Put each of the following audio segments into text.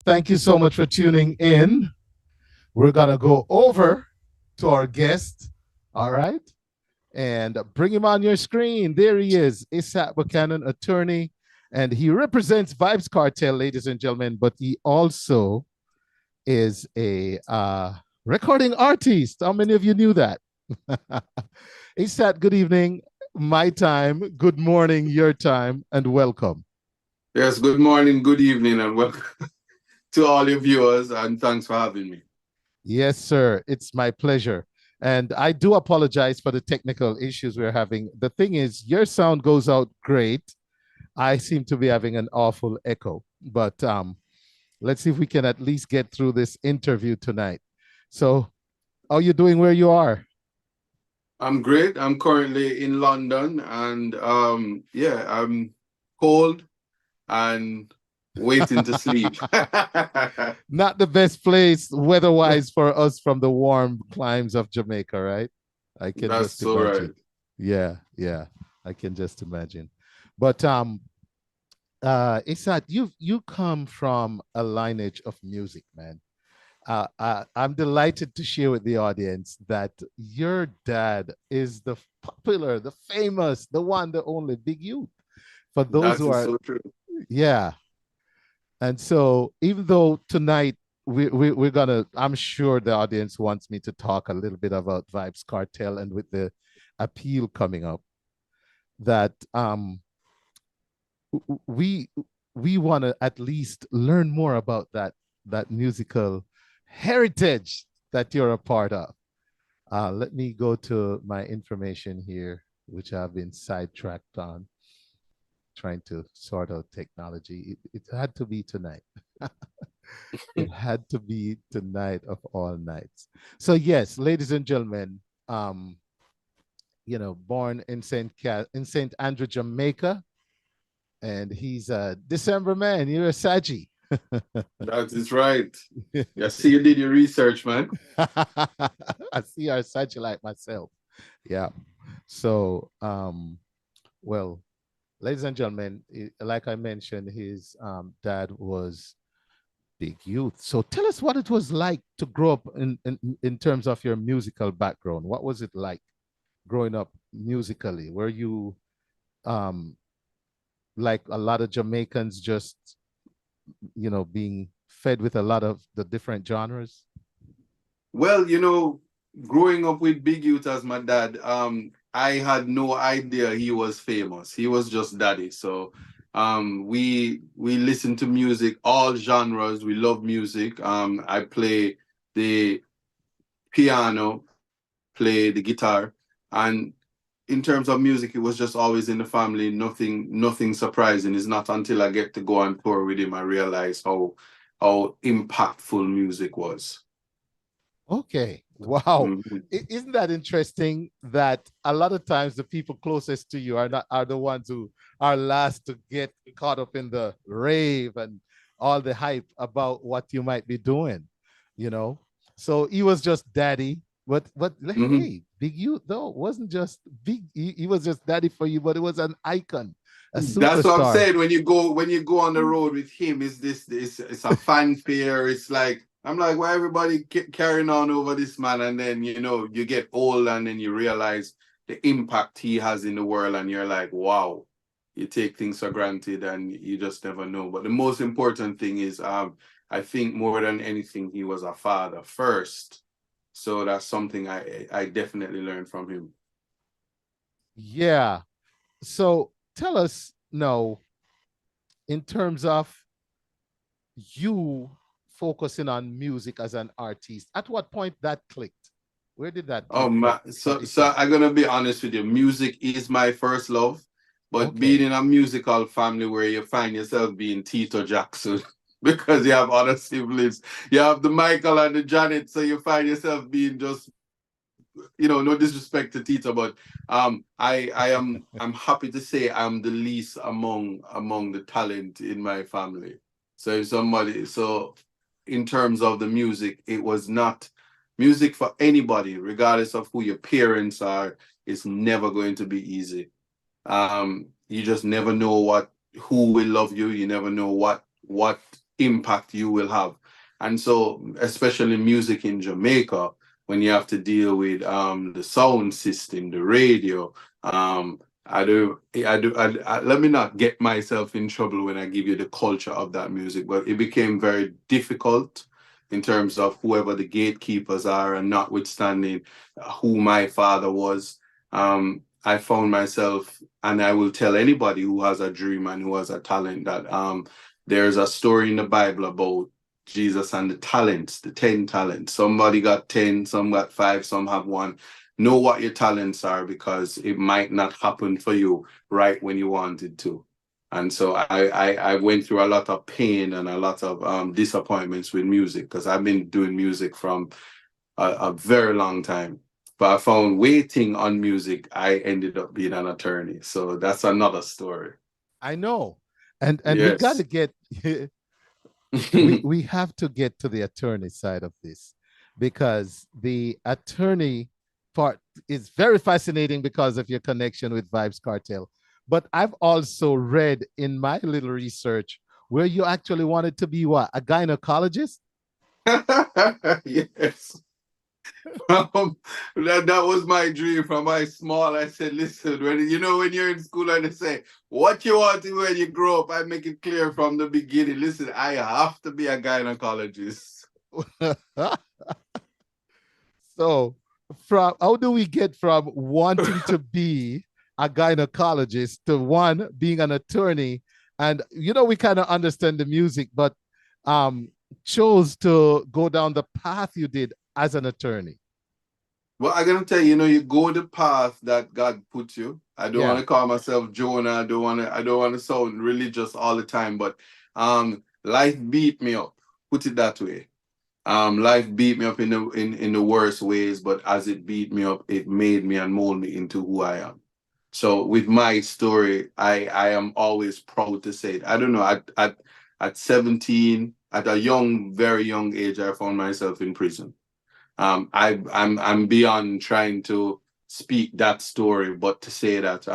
Thank you so much for tuning in. We're going to go over to our guest. All right. And bring him on your screen. There he is, Isat Buchanan, attorney. And he represents Vybzkartel, ladies and gentlemen, but he also is a recording artist. How many of you knew that? Isat, good evening. My time. Good morning, your time, and welcome. Yes, good morning, good evening, and welcome to all your viewers, and thanks for having me. Yes, sir. It's my pleasure. And I do apologize for the technical issues we're having. The thing is, your sound goes out great. I seem to be having an awful echo, but let's see if we can at least get through this interview tonight. So, how are you doing where you are? I'm great. I'm currently in London, and yeah, I'm cold and waiting to sleep. Not the best place weather-wise for us from the warm climes of Jamaica, right? I can That's just so right. imagine. Yeah, yeah, I can just imagine. But Isat, you come from a lineage of music, man. I'm delighted to share with the audience that your dad is the popular, the famous, the one, the only Big Youth. For those That who is are, so true. yeah. And so, even though tonight we're gonna, I'm sure the audience wants me to talk a little bit about Vibes Cartel and with the appeal coming up, that we we want to at least learn more about that musical heritage that you're a part of. Let me go to my information here, which I've been sidetracked on, trying to sort out technology. It had to be tonight. It had to be tonight of all nights. So yes, ladies and gentlemen, born in Saint Andrew, Jamaica, and he's a December man. You're a Saji. That is right. Yeah, see, you did your research, man. I see you're a Saji like myself. Yeah. So, well, ladies and gentlemen, like I mentioned, his dad was Big Youth. So tell us what it was like to grow up in terms of your musical background. What was it like growing up musically? Were you um, like a lot of Jamaicans, just being fed with a lot of the different genres? Well, growing up with Big Youth as my dad, I had no idea he was famous. He was just daddy. So we listen to music, all genres. We love music. I play the piano, play the guitar, and in terms of music, it was just always in the family. Nothing surprising. It's not until I get to go on tour with him I realize how impactful music was. Okay. Wow. Mhm. Isn't that interesting that a lot of times the people closest to you are the ones who are last to get caught up in the rave and all the hype about what you might be doing, you know? So he was just daddy, but Mhm. hey, Big Youth though wasn't just big, he was just daddy for you, but it was an icon, a That's what I'm superstar. saying. When you go on the road with him, is this it's a fanfare. It's like I'm like, why everybody carrying on over this man, and then you get old, and then you realize the impact he has in the world, and you're like, wow. You take things for granted, and you just never know. But the most important thing is, I think more than anything, he was a father first. So that's something I definitely learned from him. Yeah. So tell us, no, in terms of you focusing on music as an artist, at what point that clicked? Where did that Oh click for my, so Isat? I'm gonna be honest with you. Music is my first love, but being Okay. in a musical family where you find yourself being Tito Jackson because you have other siblings, you have the Michael and the Janet, so you find yourself being just, no disrespect to Tito, but I'm happy to say I'm the least among the talent in my family. So if somebody, so in terms of the music, it was not music for anybody, regardless of who your parents are. It's never going to be easy. You just never know who will love you. You never know what impact you will have. And so, especially music in Jamaica, when you have to deal with the sound system, the radio, let me not get myself in trouble when I give you the culture of that music, but it became very difficult in terms of whoever the gatekeepers are, and notwithstanding who my father was. I found myself, and I will tell anybody who has a dream and who has a talent, that there's a story in the Bible about Jesus and the talents, the 10 talents. Somebody got 10, some got 5, some have 1. Know what your talents are, because it might not happen for you right when you want it to. And so I went through a lot of pain and a lot of disappointments with music, because I've been doing music from a very long time. But I found waiting on music, I ended up being an attorney. So that's another story. I know. And we got Yes. to get we have to get to the attorney side of this, because the attorney part is very fascinating because of your connection with Vybzkartel. But I've also read in my little research where you actually wanted to be what? A gynecologist? Yes. That was my dream from my small. I said, listen, when you're in school and they say, what you want to be when you grow up, I make it clear from the beginning. Listen, I have to be a gynecologist. So, from how do we get from wanting to be a gynecologist to one being an attorney? And we kind of understand the music, but um, chose to go down the path you did as an attorney. Well, I'm gonna tell you, you go the path that God put you. I don't want Yeah. to call myself Jonah. I don't want to sound religious all the time, but life beat me up. Put it that way. Life beat me up in the worst ways, but as it beat me up, it made me and molded me into who I am. So with my story, I am always proud to say it. I don't know, at 17, at a very young age, I found myself in prison. I'm beyond trying to speak that story, but to say that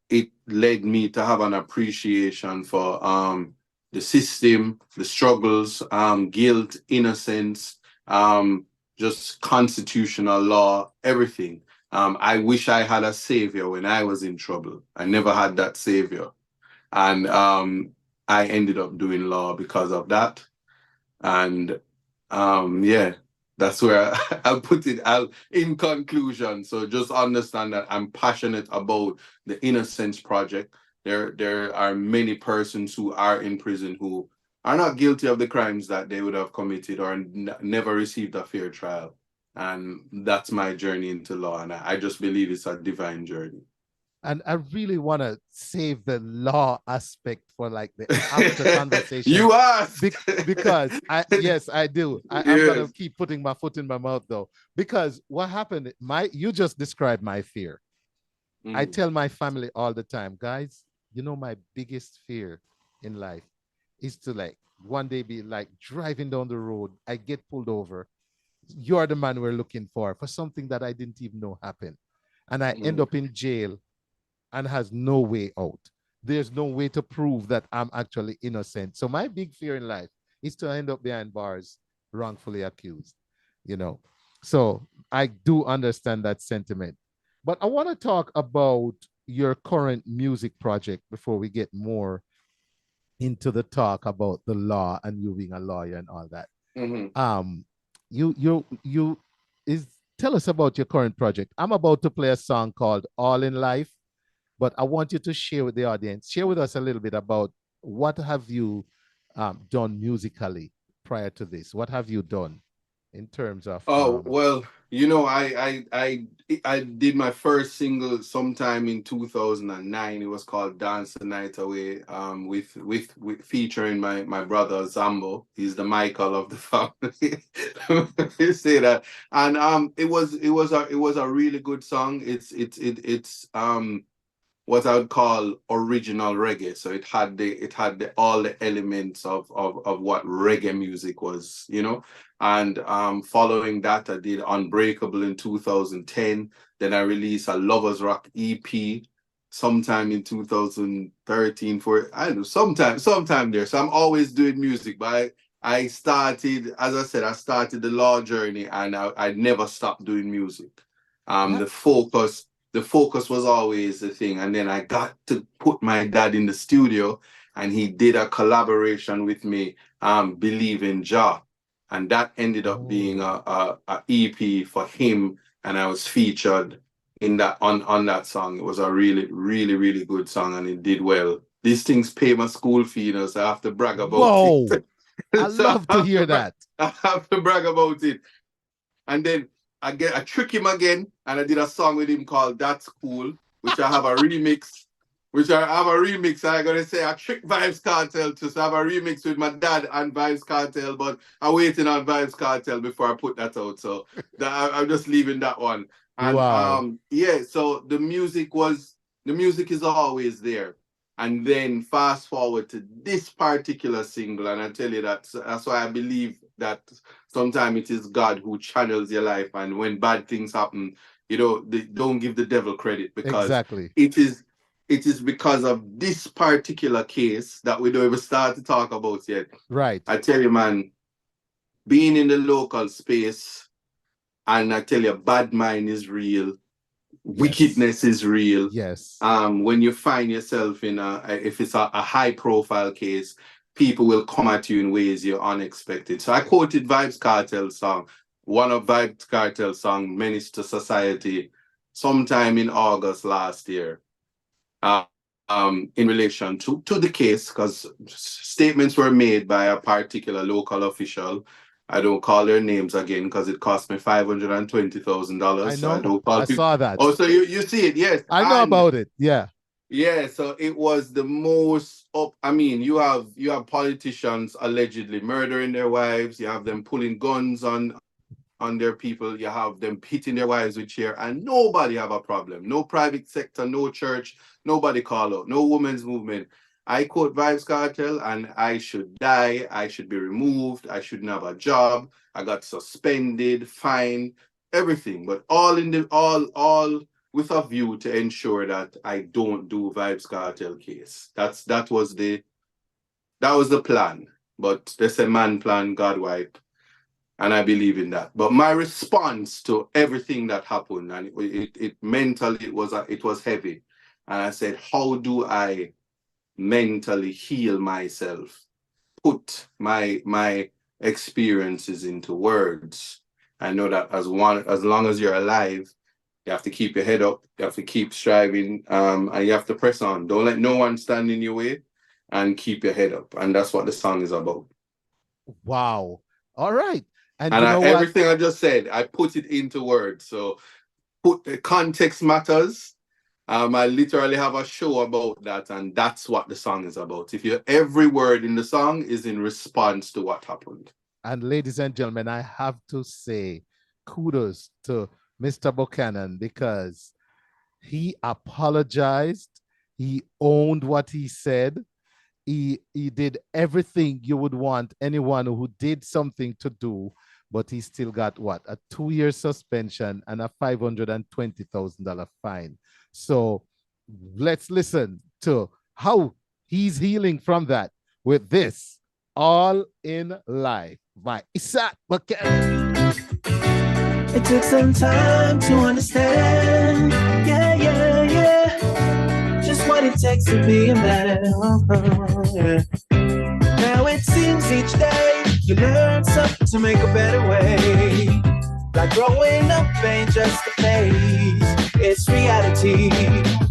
it led me to have an appreciation for the system, the struggles, guilt, innocence, just constitutional law, everything. I wish I had a savior when I was in trouble. I never had that savior. And I ended up doing law because of that. And yeah, that's where I'll put it out in conclusion. So just understand that I'm passionate about the Innocence Project. There are many persons who are in prison who are not guilty of the crimes that they would have committed, or never received a fair trial. And that's my journey into law. And I just believe it's a divine journey. And I really want to save the law aspect for like the after conversation, You asked. because yes, I do. I'm gonna Yes. keep putting my foot in my mouth though, because what happened, you just described my fear. I Mm. tell my family all the time, guys, my biggest fear in life is to like one day be like driving down the road, I get pulled over, you're the man we're looking for something that I didn't even know happened, and I end Mm. up in jail and has no way out. There's no way to prove that I'm actually innocent. So my big fear in life is to end up behind bars, wrongfully accused, you know. So I do understand that sentiment. But I want to talk about your current music project before we get more into the talk about the law and you being a lawyer and all that. Mhm. Um, you is tell us about your current project. I'm about to play a song called All in Life, but I want you to share with the audience, share with us a little bit about what have you done musically prior to this? What have you done in terms of Oh, well, I did my first single sometime in 2009. It was called Dance the Night Away, with featuring my brother Zambo. He's the Michael of the family. Let me say that. And it was a really good song. It's what I would call original reggae. So it had all the elements of what reggae music was. And following that, I did Unbreakable in 2010. Then I released a Lovers Rock EP. sometime in 2013 for I don't know sometime there. So I'm always doing music, but I started, as I said, I started the law journey, and I never stopped doing music. Yeah. The focus was always the thing, and then I got to put my dad in the studio, and he did a collaboration with me, Believe in Jah, and that ended up being Oh. a EP for him, and I was featured in that on that song. It was a really, really, really good song, and it did well. These things pay my school fee, so I have to brag about it. Whoa. I So love to hear that. I have to brag about it. And then I trick him again, and I did a song with him called That's Cool, which I have a remix. I'm gonna say I tricked Vybzkartel to have a remix with my dad and Vybzkartel, but I'm waiting on Vybzkartel before I put that out. So I'm just leaving that one. And Wow. yeah, so the music is always there. And then fast forward to this particular single, and I tell you that's why I believe that sometimes it is God who channels your life, and when bad things happen, don't give the devil credit, because Exactly. it is because of this particular case that we don't even start to talk about yet. Right. I tell you, man, being in the local space, and I tell you, bad mind is real, Yes. wickedness is real. Yes. When you find yourself if it's a high profile case, people will come at you in ways you're unexpected. So I quoted one of Vybz Cartel's song, Menace to Society, sometime in August last year, in relation to the case, because statements were made by a particular local official. I don't call their names again because it cost me $520,000. I So I know. don't call I people. saw that. Oh, so you see it, yes. I know And about it. Yeah. yeah, so it was the most up. I mean, you have politicians allegedly murdering their wives. You have them pulling guns on their people. You have them hitting their wives with chair, and nobody have a problem. No private sector, no church, nobody call out, no women's movement. I quote Vibes Cartel, and I should die. I should be removed. I shouldn't have a job. I got suspended, fined, everything, but all in the all with a view to ensure that I don't do Vibes Cartel case. That was the plan. But there's a man plan, God wipe, and I believe in that. But my response to everything that happened, and it mentally it was heavy, and I said, how do I mentally heal myself? Put my experiences into words. I know that as long as you're alive, you have to keep your head up, you have to keep striving, and you have to press on. Don't let no one stand in your way, and keep your head up. And that's what the song is about. Wow. All right. And And you know what? everything I just said, I put it into words. So put the context matters. I literally have a show about that, and that's what the song is about. Every word in the song is in response to what happened. And ladies and gentlemen, I have to say kudos to Mr. Buchanan because he apologized. He owned what he said. He did everything you would want anyone who did something to do, but he still got what? A 2-year suspension and a $520,000 fine. So let's listen to how he's healing from that with this All in Life by Isat Buchanan. It took some time to understand, yeah, yeah, yeah, just what it takes to be a man. Yeah. Now it seems each day you learn something to make a better way. Like growing up ain't just a phase, it's reality.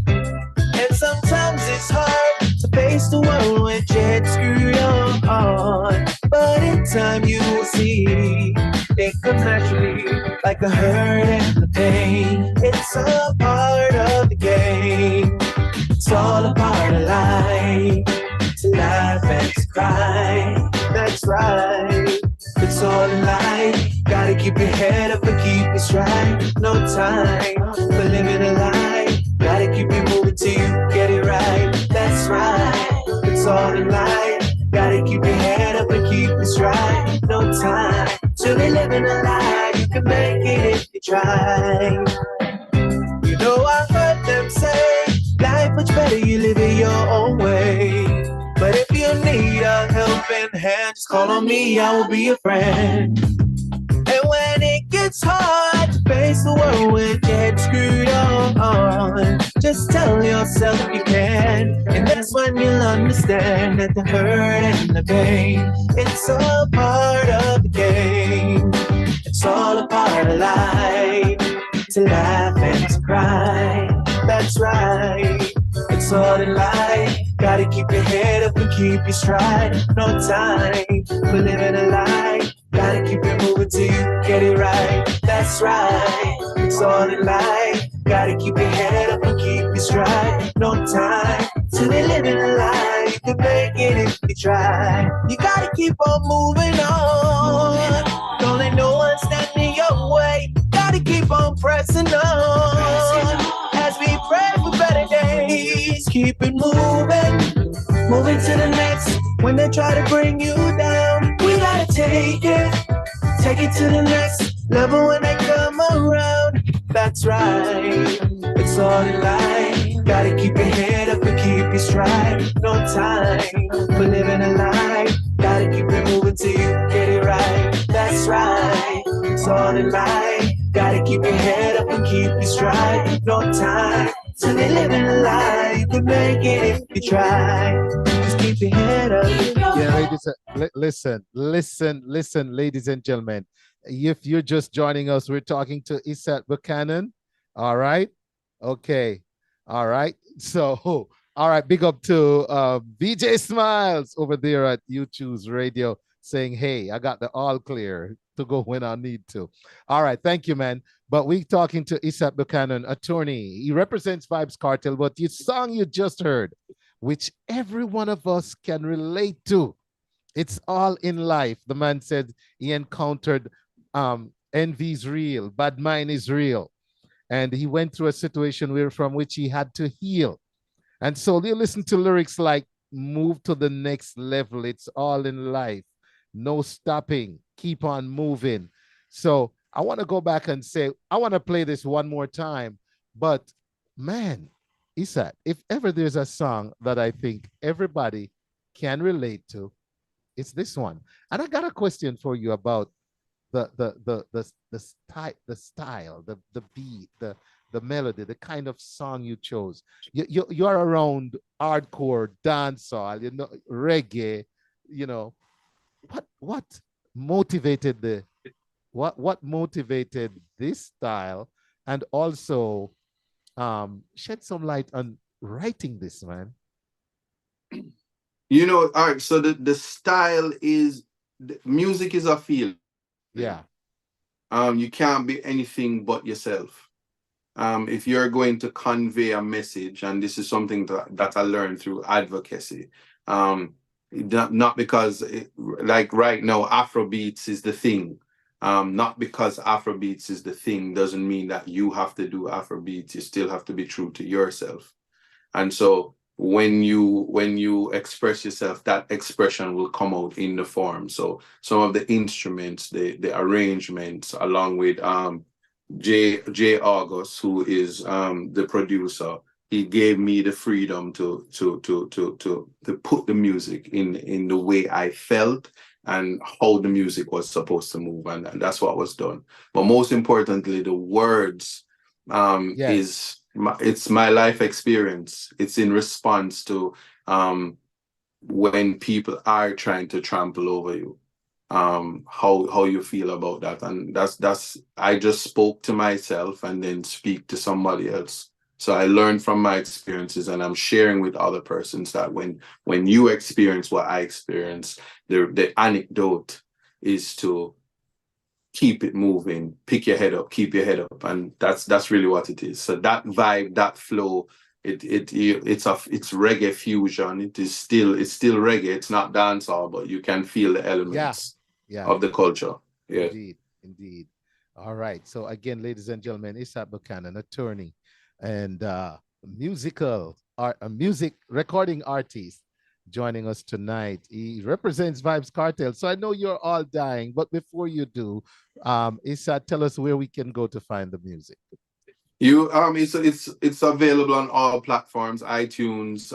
And sometimes it's hard to face the world when you head screwed on. But in time you will see it comes naturally, like the hurt and the pain. It's a part of the game. It's all a part of life. To laugh and to cry. That's right. It's all in life. Gotta keep your head up and keep it straight. No time for living a lie. Gotta keep it moving till you get it right. That's right. It's all in life. Gotta keep your head up and keep it straight. No time to be living a lie. You can make it if you try. You know I heard them say life would Just call on me, I will be your friend. And when it gets hard to face the world with your head screwed on, just tell yourself you can. And that's when you'll understand that the hurt and the pain, it's all part of the game. It's all a part of life, to laugh and to cry. That's right, it's all in life. Gotta keep your head up and keep your stride. No time for living a lie. Gotta keep it moving till you get it right. That's right, it's all in life. Gotta keep your head up and keep your stride. No time to be living a lie. You can make it if you try. You gotta keep on moving on. Don't let no one stand in your way. Gotta keep on pressing on. As we pray for better days, keep it moving. Moving to the next. When they try to bring you down, we gotta take it to the next level when they come around. That's right, it's all in life. Gotta keep your head up and keep your stride. No time for living a lie. Gotta keep it moving till you get it right. That's right, it's all in life. Gotta keep your head up and keep your stride. No time to be living a lie. You can make it if you try. Just keep your head up. Yeah, ladies, listen, ladies and gentlemen. If you're just joining us, we're talking to Isat Buchanan. All right. Okay. All right. So, all right. Big up to VJ Smiles over there at You Choose Radio saying, hey, I got the all clear to go when I need to. All right. Thank you, man. But we talking to Isat Buchanan, attorney. He represents Vybzkartel, but the song you just heard, which every one of us can relate to. It's all in life. The man said he encountered envy is real, bad mind is real. And he went through a situation from which he had to heal. And so you listen to lyrics like move to the next level. It's all in life. No stopping. Keep on moving. So I want to go back and say, I want to play this one more time. But man, Isat, if ever there's a song that I think everybody can relate to, it's this one. And I got a question for you about the style, the beat, the melody, the kind of song you chose. You're around hardcore, dancehall, reggae, what motivated what motivated this style, and also shed some light on writing this, man. All right, so the style is, music is a feeling. Yeah. You can't be anything but yourself. If you're going to convey a message, and this is something that I learned through advocacy, not because like right now Afrobeats is the thing. Not because Afrobeats is the thing doesn't mean that you have to do Afrobeats. You still have to be true to yourself. And so when you express yourself, that expression will come out in the form. So some of the instruments, the arrangements, along with J August, who is the producer, he gave me the freedom to put the music in the way I felt and how the music was supposed to move, and that's what was done. But most importantly, the words Yes. it's my life experience. It's in response to when people are trying to trample over you, how you feel about that. And that's I just spoke to myself and then speak to somebody else. So I learned from my experiences, and I'm sharing with other persons that when you experience what I experienced, the anecdote is to keep it moving, pick your head up, keep your head up. And that's really what it is. So that vibe, that flow, it's reggae fusion. It's still reggae. It's not dancehall, but you can feel the elements of the culture. Yeah. Indeed. All right. So again, ladies and gentlemen, Isat Buchanan, attorney and music recording artist, joining us tonight. He represents Vybzkartel. So I know you're all dying, but before you do, Isat, tell us where we can go to find the music. It's available on all platforms, iTunes,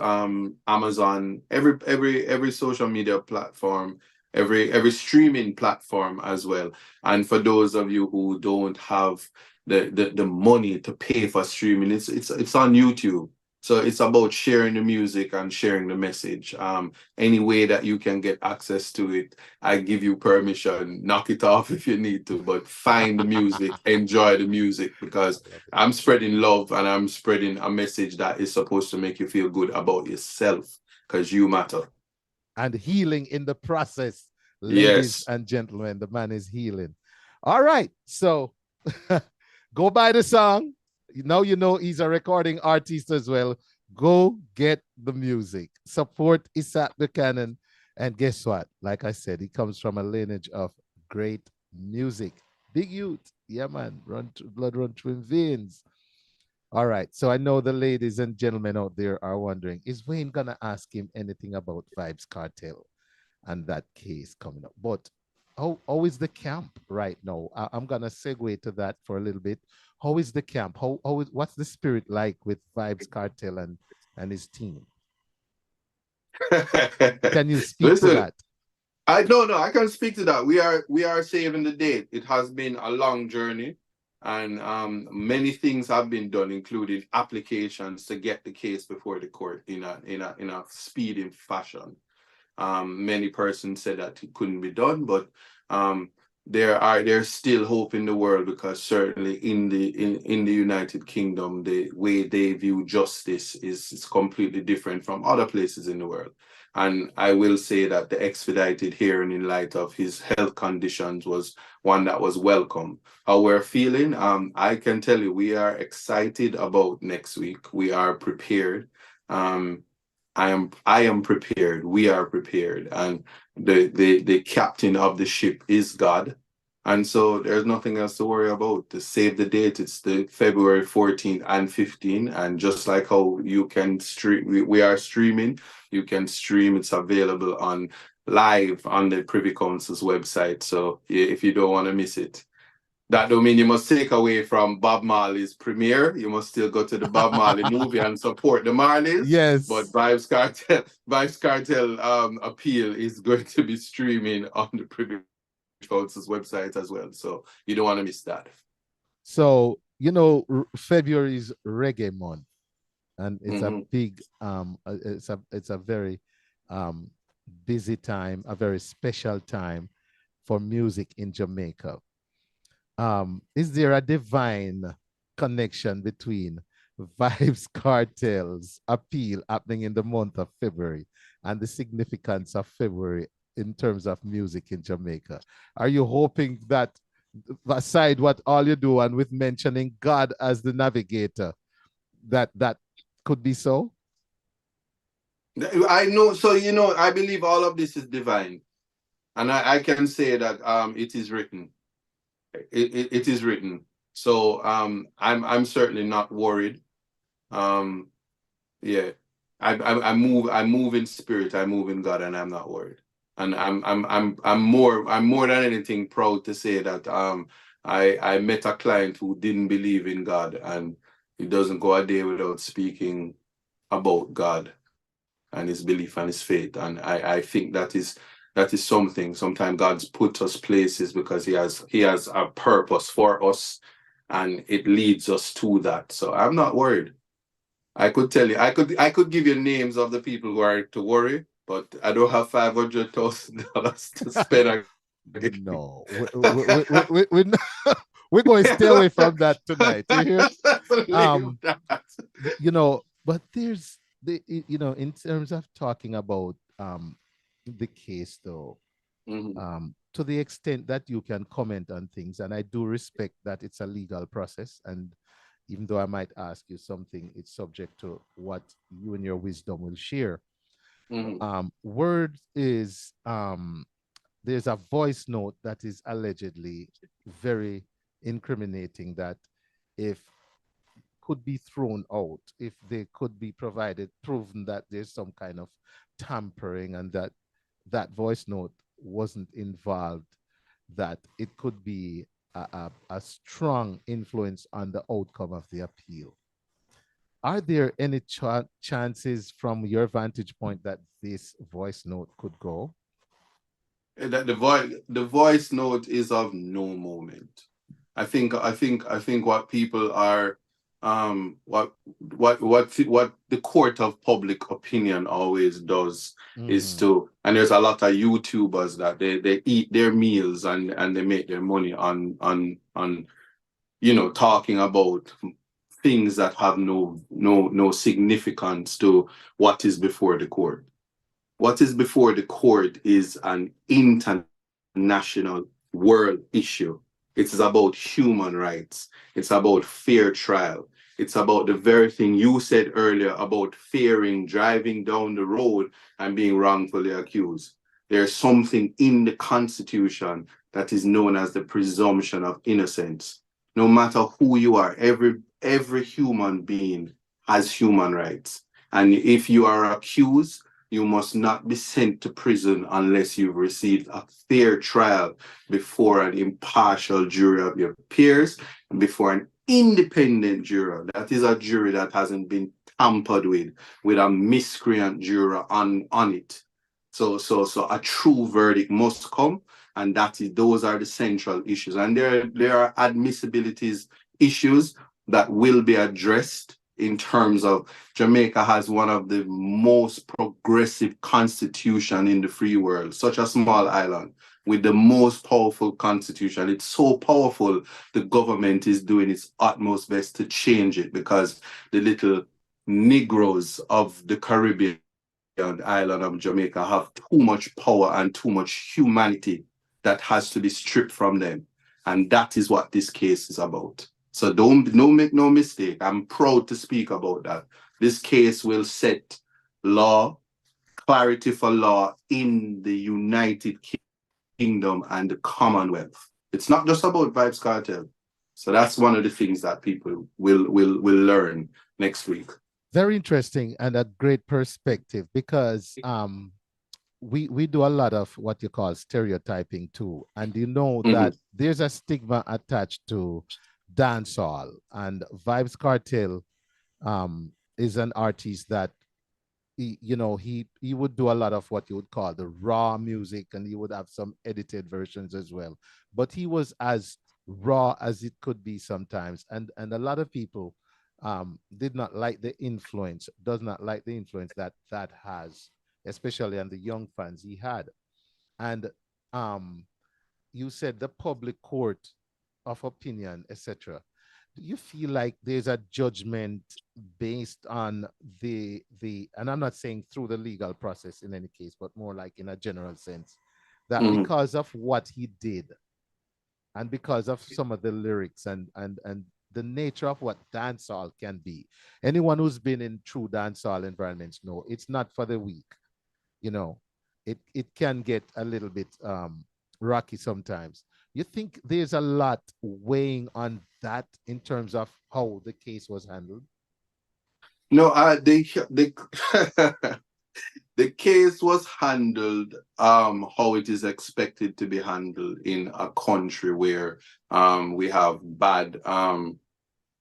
Amazon, every social media platform. every streaming platform as well. And for those of you who don't have the money to pay for streaming, it's on YouTube. So it's about sharing the music and sharing the message. Any way that you can get access to it, I give you permission. Knock it off if you need to, but find the music, enjoy the music, because I'm spreading love and I'm spreading a message that is supposed to make you feel good about yourself, because you matter. And healing in the process, ladies Yes. and gentlemen. The man is healing. All right, so go buy the song. Now you know he's a recording artist as well. Go get the music. Support Isat Buchanan. And guess what? Like I said, he comes from a lineage of great music. Big youth. Yeah, man. Blood run through his veins. All right. So I know the ladies and gentlemen out there are wondering, is Wayne gonna ask him anything about Vybzkartel and that case coming up? But how is the camp right now? I'm gonna segue to that for a little bit. How is the camp? What's the spirit like with Vybzkartel and his team? Can you speak to Listen, that? I don't know. I can speak to that. We are saving the date. It has been a long journey, and many things have been done, including applications to get the case before the court in a speedy fashion. Many persons said that it couldn't be done, but there's still hope in the world, because certainly in the United Kingdom, the way they view justice is completely different from other places in the world. And I will say that the expedited hearing in light of his health conditions was one that was welcome. How we're feeling, I can tell you, we are excited about next week. We are prepared. I am prepared. We are prepared, and the captain of the ship is God, and so there's nothing else to worry about. To save the date, it's the February 14th and 15th, and just like how you can stream, we are streaming. You can stream. It's available on live on the Privy Council's website. So if you don't want to miss it. That don't mean you must take away from Bob Marley's premiere. You must still go to the Bob Marley movie and support the Marleys. Yes. But Vybzkartel appeal is going to be streaming on the Privy Council's website as well. So you don't want to miss that. So, February is reggae month, and it's a big, it's a very busy time, a very special time for music in Jamaica. Is there a divine connection between Vybzkartel's appeal happening in the month of February and the significance of February in terms of music in Jamaica? Are you hoping that, aside what all you do and with mentioning God as the navigator, that could be so? I know. So, I believe all of this is divine. And I can say that it is written. It is written. So I'm certainly not worried. Yeah, I move in spirit. I move in God, and I'm not worried. And I'm more than anything proud to say that I met a client who didn't believe in God, and he doesn't go a day without speaking about God and his belief and his faith. And I think that is something. Sometimes God's put us places because he has a purpose for us, and it leads us to that. So I'm not worried. I could tell you, I could give you names of the people who are to worry, but I don't have $500,000 to spend. No, we're going to stay away from that tonight. You hear? But there's in terms of talking about the case, though, to the extent that you can comment on things, and I do respect that it's a legal process, and even though I might ask you something, it's subject to what you and your wisdom will share. Word is there's a voice note that is allegedly very incriminating, that if could be thrown out, if they could be proven that there's some kind of tampering, and that voice note wasn't involved, that it could be a strong influence on the outcome of the appeal. Are there any chances from your vantage point that this voice note could go? that the voice note is of no moment. I think what people are what the court of public opinion always does is to, and there's a lot of YouTubers that they eat their meals and they make their money on talking about things that have no significance to what is before the court. What is before the court is an international world issue. It is about human rights. It's about fair trial. It's about the very thing you said earlier about fearing driving down the road and being wrongfully accused. There's something in the Constitution that is known as the presumption of innocence. No matter who you are, every human being has human rights. And if you are accused, you must not be sent to prison unless you've received a fair trial before an impartial jury of your peers and before an independent juror. That is a jury that hasn't been tampered with a miscreant juror on it. So a true verdict must come, and those are the central issues. And there are admissibilities issues that will be addressed in terms of Jamaica has one of the most progressive constitution in the free world, such a small island with the most powerful constitution. It's so powerful, the government is doing its utmost best to change it because the little Negroes of the Caribbean island of Jamaica have too much power and too much humanity that has to be stripped from them. And that is what this case is about. So don't make no mistake. I'm proud to speak about that. This case will set law, clarity for law in the United Kingdom and the Commonwealth. It's not just about Vybzkartel. So that's one of the things that people will learn next week. Very interesting and a great perspective because we do a lot of what you call stereotyping too. And you know that there's a stigma attached to dancehall, and Vybzkartel is an artist that he would do a lot of what you would call the raw music, and he would have some edited versions as well, but he was as raw as it could be sometimes, and a lot of people does not like the influence that has, especially on the young fans he had. And you said the public court of opinion, etc. Do you feel like there's a judgment based on the and I'm not saying through the legal process in any case, but more like in a general sense, that because of what he did and because of some of the lyrics and the nature of what dancehall can be, anyone who's been in true dancehall environments know it's not for the weak. It can get a little bit rocky sometimes. You think there's a lot weighing on that in terms of how the case was handled? No, the case was handled how it is expected to be handled in a country where we have bad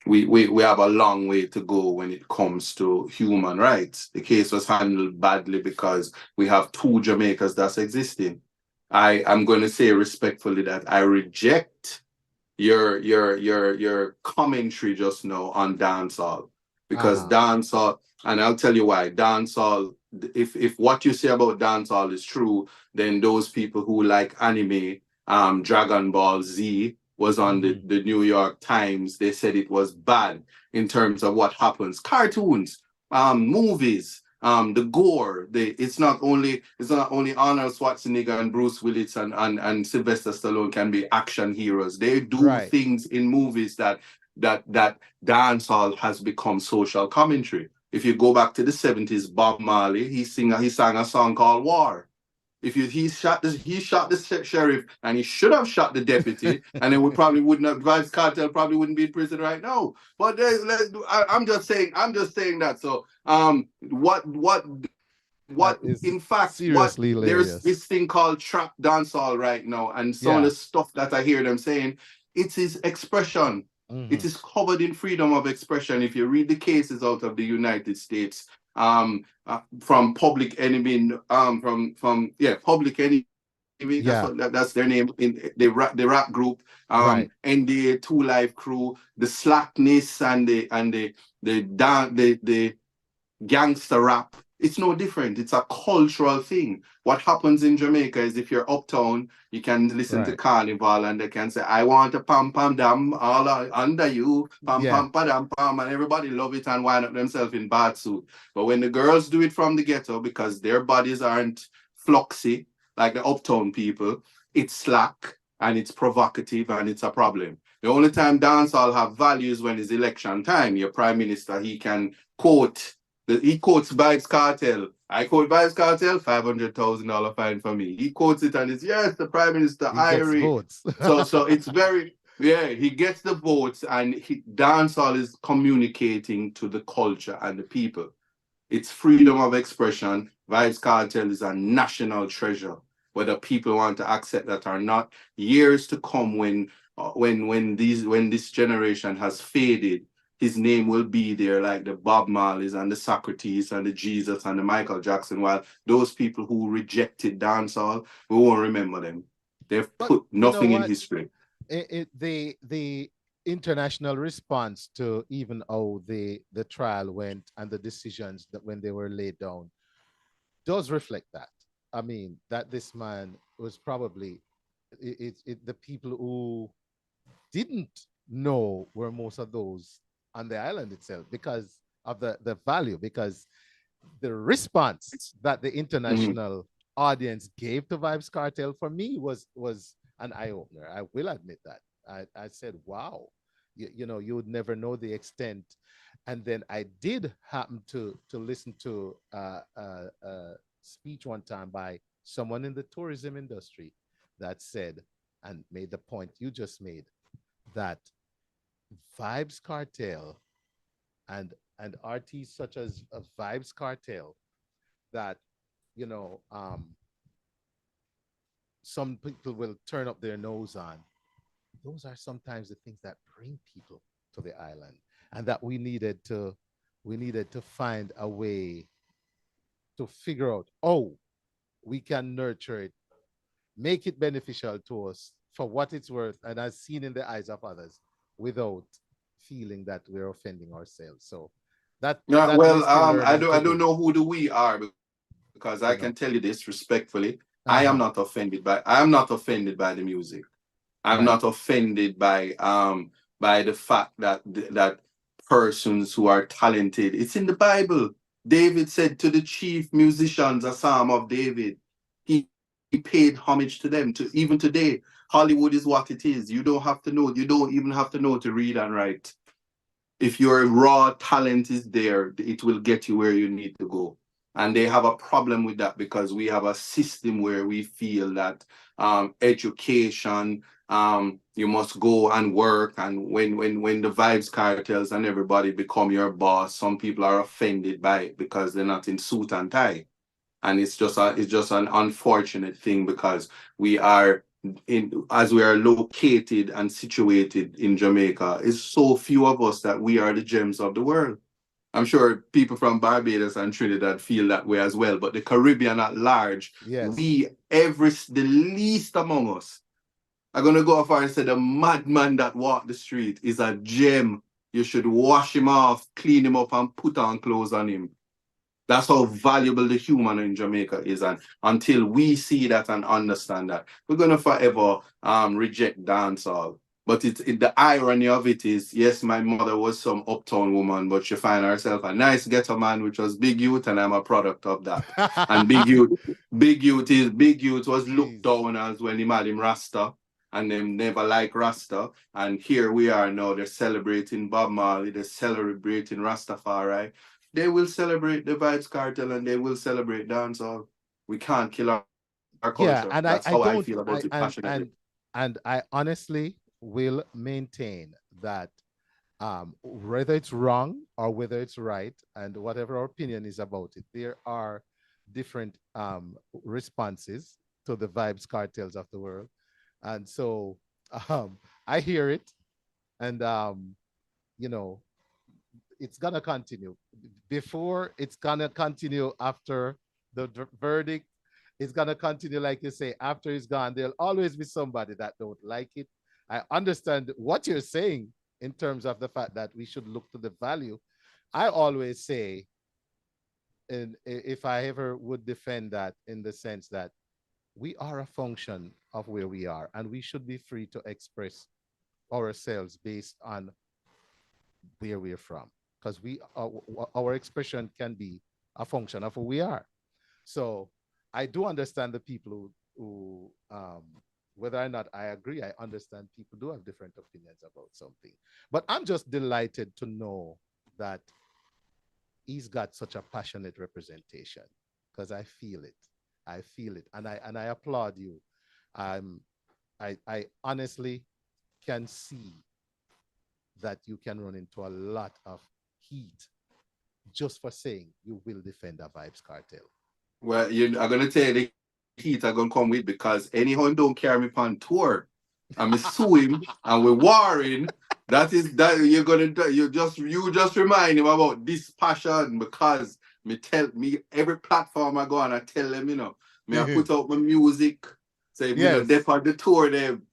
we have a long way to go when it comes to human rights. The case was handled badly because we have two Jamaicas that's existing. I'm going to say respectfully that I reject your commentary just now on dancehall, because dancehall, and I'll tell you why. Dancehall, if what you say about dancehall is true, then those people who like anime, Dragon Ball Z was on the New York Times. They said it was bad in terms of what happens. Cartoons, movies, the gore. It's not only Arnold Schwarzenegger and Bruce Willis and Sylvester Stallone can be action heroes. They do things in movies that dancehall has become social commentary. If you go back to the 70s, Bob Marley, he sang a song called War. He shot the sheriff, and he should have shot the deputy, and then Vybzkartel probably wouldn't be in prison right now. But I'm just saying that. So in fact, seriously there's this thing called trap dancehall right now, and some of the stuff that I hear them saying, it is expression. It is covered in freedom of expression. If you read the cases out of the United States, from Public Enemy, Public Enemy Yeah, That's their name in the rap group. right, NDA, Two Life Crew, the slackness and the gangster rap. It's no different. It's a cultural thing. What happens in Jamaica is if you're uptown, you can listen to right. Carnival and they can say, I want a pam pam dam all under you, pam Yeah, pam padam pam, and everybody love it and wind up themselves in bad suit. But when the girls do it from the ghetto because their bodies aren't fluxy like the uptown people, it's slack and it's provocative and it's a problem. The only time dancehall have values when it's election time. Your prime minister, he quotes Vybzkartel. I quote Vybzkartel, $500,000 fine for me. He quotes it and it's yes, the Prime Minister he gets Irie. votes. So it's very he gets the votes and dancehall is communicating to the culture and the people. It's freedom of expression. Vybzkartel is a national treasure, whether people want to accept that or not. Years to come, when this generation has faded, his name will be there like the Bob Marleys and the Socrates and the Jesus and the Michael Jackson. While those people who rejected dancehall, we won't remember them. They've But put you know nothing in what? history. The international response to even how the trial went and the decisions that when they were laid down does reflect that. I mean, that this man was probably the people who didn't know were most of those on the island itself because of the value, because the response that the Mhm. international audience gave to Vybzkartel for me was an eye opener. I will admit that. I said, wow, you know, you would never know the extent. And then I did happen to listen to a speech one time by someone in the tourism industry that said and made the point you just made that Vibes Cartel and artists such as Vibes Cartel that you know some people will turn up their nose on. Those are sometimes the things that bring people to the island, and that we needed to find a way to figure out. Oh, we can nurture it, make it beneficial to us for what it's worth, and as seen in the eyes of others, without feeling that we're offending ourselves. So Yeah, that we're well, still I learning don't to I don't do. know who the we are because I can You tell know. you this respectfully. Uh-huh. I am not offended by the music. I'm Right. not offended by the fact that persons who are talented. It's in the Bible. David said to the chief musicians, a psalm of David. He paid homage to them. To even today, Hollywood is what it is. You don't have to know. You don't even have to know to read and write. If your raw talent is there, it will get you where you need to go. And they have a problem with that because we have a system where we feel that education, you must go and work. And when the vibes cartels and everybody become your boss, some people are offended by it because they're not in suit and tie. And it's just an unfortunate thing because we are as we are located and situated in Jamaica, it's so few of us that we are the gems of the world. I'm sure people from Barbados and Trinidad feel that way as well, but the Caribbean at large, Yes. the least among us, are gonna go far and say the madman that walked the street is a gem. You should wash him off, clean him up, and put on clothes on him. That's how valuable the human in Jamaica is. And until we see that and understand that, we're gonna forever reject dancehall. But the irony of it is, yes, my mother was some uptown woman, but she find herself a nice ghetto man, which was Big Youth, and I'm a product of that. And Big Youth was looked Jeez. down as when he had him Rasta, and them never like Rasta. And here we are now, they're celebrating Bob Marley, they're celebrating Rastafari. They will celebrate the Vibes Cartel and they will celebrate dancehall. We can't kill our culture. That's Yeah, how I and feel I about it don't I passionately. and I honestly will maintain that whether it's wrong or whether it's right, and whatever our opinion is about it, there are different responses to the vibes cartels of the world. And so um, I hear it, and you know, it's gonna continue. Before it's gonna continue after the verdict, it's gonna continue, like you say, after he's gone, there'll always be somebody that don't like it. I understand what you're saying in terms of the fact that we should look to the value. I always say, and if I ever would defend that in the sense that we are a function of where we are, and we should be free to express ourselves based on where we're from, because our expression can be a function of who we are. So I do understand the people who whether or not I agree, I understand people do have different opinions about something. But I'm just delighted to know that he's got such a passionate representation, because I feel it. I feel it. And I applaud you. Um, I honestly can see that you can run into a lot of heat just for saying you will defend a Vybz Cartel. Well, I'm gonna tell you the heat are gonna come with, because anyhow him don't carry me on tour. I'm sue him and we're warring. That is that you're gonna do- you just remind him about this passion, because me tell me every platform I go on, I tell them, me I put out my music. Say me no Yes. dep on the tour them.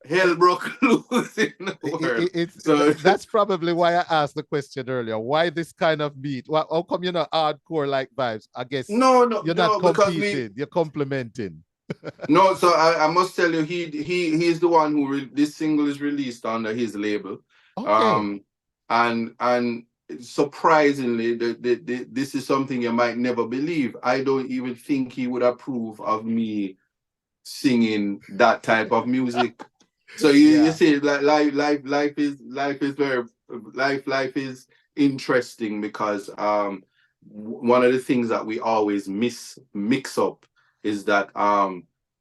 Hell broke loose in the world. So That's probably why I asked the question earlier. Why this kind of beat? Well, how come you're not hardcore like Vibes? I guess no, no, you're not no, because competing, you're complementing. no, so I must tell you, he's the one who this single is released under his label, Okay. um, and surprisingly, this is something you might never believe. I don't even think he would approve of me singing that type of music. So you Yeah. see, like life is very life is interesting, because one of the things that we always mix up is that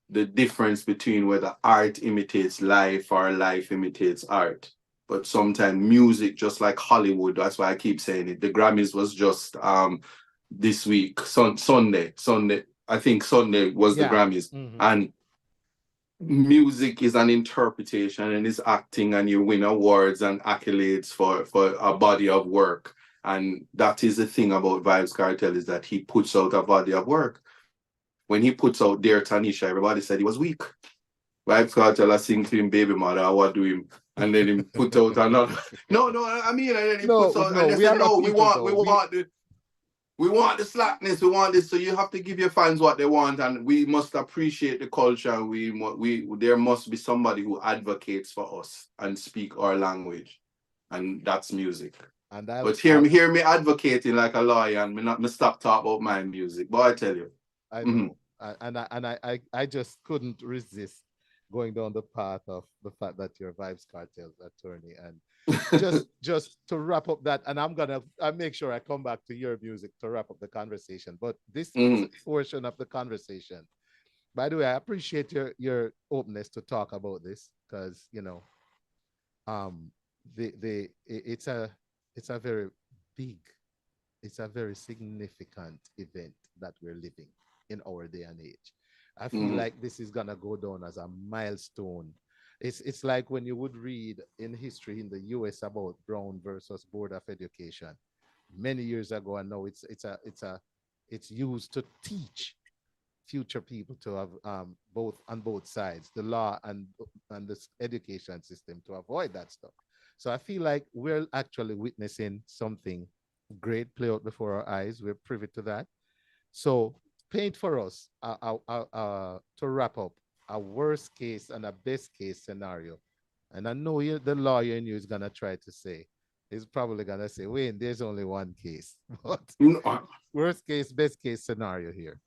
the difference between whether art imitates life or life imitates art. But sometimes music, just like Hollywood, that's why I keep saying it. The Grammys was just this week, Sunday. I think Sunday was the Yeah. Grammys, Mhm. and music is an interpretation and is acting, and you win awards and accolades for a body of work. And that is the thing about Vibes Cartel, is that he puts out a body of work. When he puts out Dear Tanisha, everybody said he was weak. Vibes Cartel, I sing to him Baby Mother, I what do him, and then he put out another. No, I mean, and then he puts No, out, and no, they we said, are a no, people though. we want the slackness. We want this. So you have to give your fans what they want, and we must appreciate the culture. We there must be somebody who advocates for us and speak our language, and that's music. And But hear me advocating like a lawyer, and me stop talk about my music. But I tell you, I mhm. know. And I just couldn't resist going down the path of the fact that you're Vibes Cartel's attorney. And just to wrap up that, and I make sure I come back to your music to wrap up the conversation. But this Mhm. portion of the conversation, by the way, I appreciate your openness to talk about this, because um it's a very big, it's a very significant event that we're living in our day and age. I feel Mhm. like this is gonna go down as a milestone. It's like when you would read in history in the US about Brown versus Board of Education many years ago, and now it's used to teach future people to have both on both sides, the law and the education system, to avoid that stuff. So I feel like we're actually witnessing something great play out before our eyes. We're privy to that. So paint for us, to wrap up, a worst case and a best case scenario. And I know the lawyer in you is gonna try to say, he's probably gonna say, Wayne, there's only one case. But worst case, best case scenario here.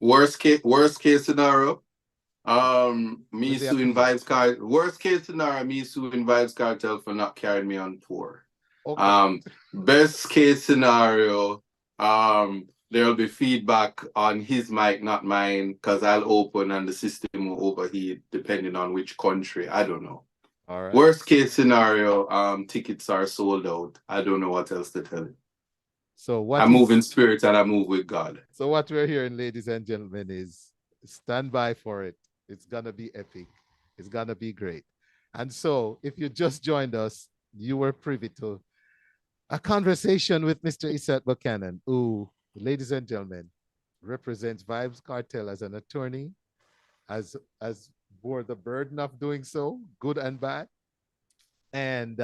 Worst case scenario. Me With the suing appeal. Vibes Cartel. Worst case scenario, me suing Vibes Cartel for not carrying me on tour. Okay. Um, Best case scenario, there'll be feedback on his mic, not mine, because I'll open and the system will overheat depending on which country. I don't know. All right. Worst case scenario, tickets are sold out. I don't know what else to tell you. So I what move in is spirit and I move with God. so what we're hearing, ladies and gentlemen, is stand by for it. It's gonna be epic. It's gonna be great. And so if you just joined us, you were privy to a conversation with Mr. Isat Buchanan, who, ladies and gentlemen, represents Vybzkartel as an attorney, as bore the burden of doing so, good and bad, and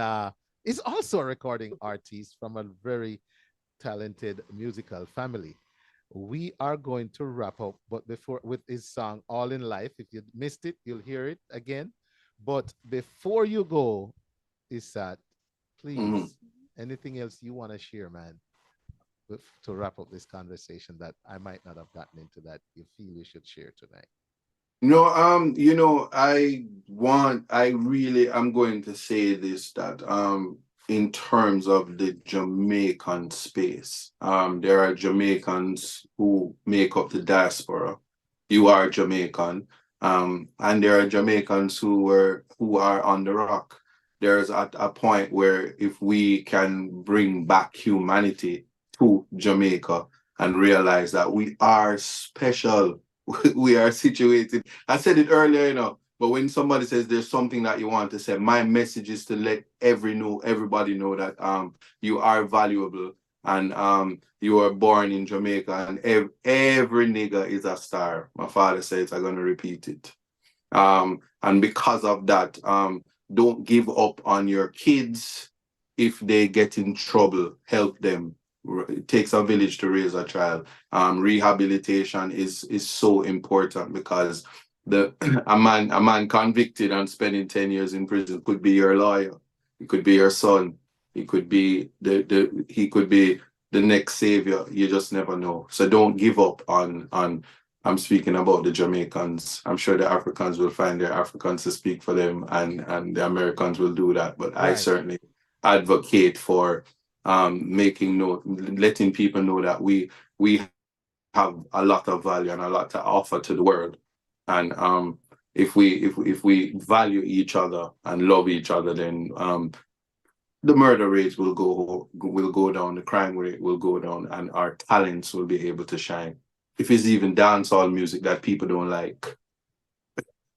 is also a recording artist from a very talented musical family. We are going to wrap up, but before with his song All in Life. If you missed it, you'll hear it again. But before you go, Isat, Mhm. please, anything else you want to share, man, to wrap up this conversation that I might not have gotten into that you feel you should share tonight? No, I really, I'm going to say this that, in terms of the Jamaican space, there are Jamaicans who make up the diaspora. You are Jamaican, and there are Jamaicans who are on the rock. There's at a point where if we can bring back humanity to Jamaica and realize that we are special, we are situated. I said it earlier, but when somebody says there's something that you want to say, my message is to let everybody know that you are valuable, and you were born in Jamaica, and every nigga is a star. My father says I'm gonna repeat it. And because of that, don't give up on your kids. If they get in trouble, help them. It takes a village to raise a child. Rehabilitation is so important, because the a man convicted and spending 10 years in prison could be your lawyer, it could be your son, he could be he could be the next savior. You just never know. So don't give up on I'm speaking about the Jamaicans. I'm sure the Africans will find their Africans to speak for them, and the Americans will do that. But I Right. certainly advocate for letting people know that we have a lot of value and a lot to offer to the world. And if we value each other and love each other, then the murder rates will go down, the crime rate will go down, and our talents will be able to shine. If it's even dancehall music that people don't like,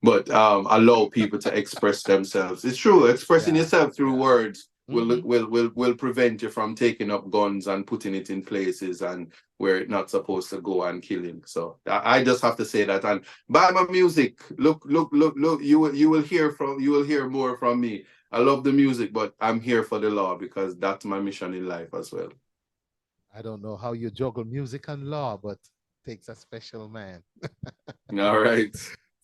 but allow people to express themselves. It's true. Expressing Yeah. yourself through Yeah. words will Mm-hmm. will prevent you from taking up guns and putting it in places and where it's not supposed to go and killing. So I just have to say that. And buy my music. Look. You will hear more from me. I love the music, but I'm here for the law, because that's my mission in life as well. I don't know how you juggle music and law, but takes a special man. All right.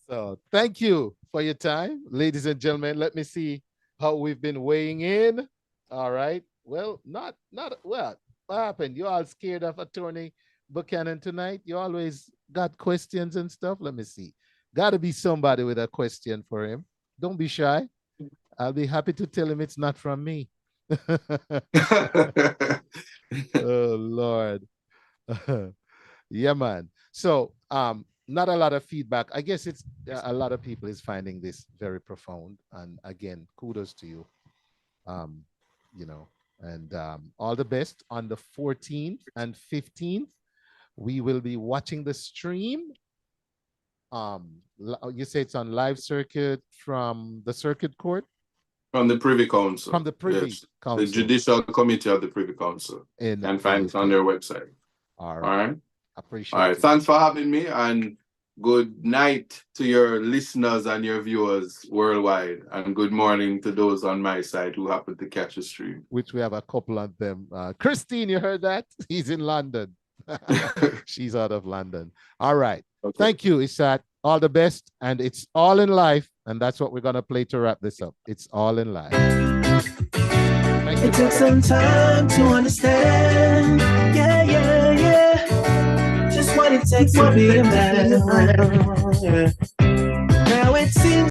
So thank you for your time, ladies and gentlemen. Let me see how we've been weighing in. All right. Well, not well. What happened? You all scared of attorney Buchanan tonight? You always got questions and stuff. Let me see. Got to be somebody with a question for him. Don't be shy. I'll be happy to tell him it's not from me. Oh Lord. Yeah, man. So, not a lot of feedback. I guess it's a lot of people is finding this very profound. And again, kudos to you. Um, you know, and all the best on the 14th and 15th. We will be watching the stream. You say it's on live circuit from the circuit court, From the Privy Council. from the Privy Yes. The Council Judicial Committee of the Privy Council. in And the find it on UK. their website. All All right. right. All Appreciate right. it. Thanks for having me, and good night to your listeners and your viewers worldwide. And good morning to those on my side who happen to catch the stream. Which we have a couple of them. Christine, you heard that? He's in London. She's out of London. All right. Okay. Thank you, Isat. All the best. And it's all in life. And that's what we're going to play to wrap this up. It's all in life. Thank you, It took brother. some time to understand. Yeah, yeah, yeah. Just what it takes to be a man. Yeah. Now it seems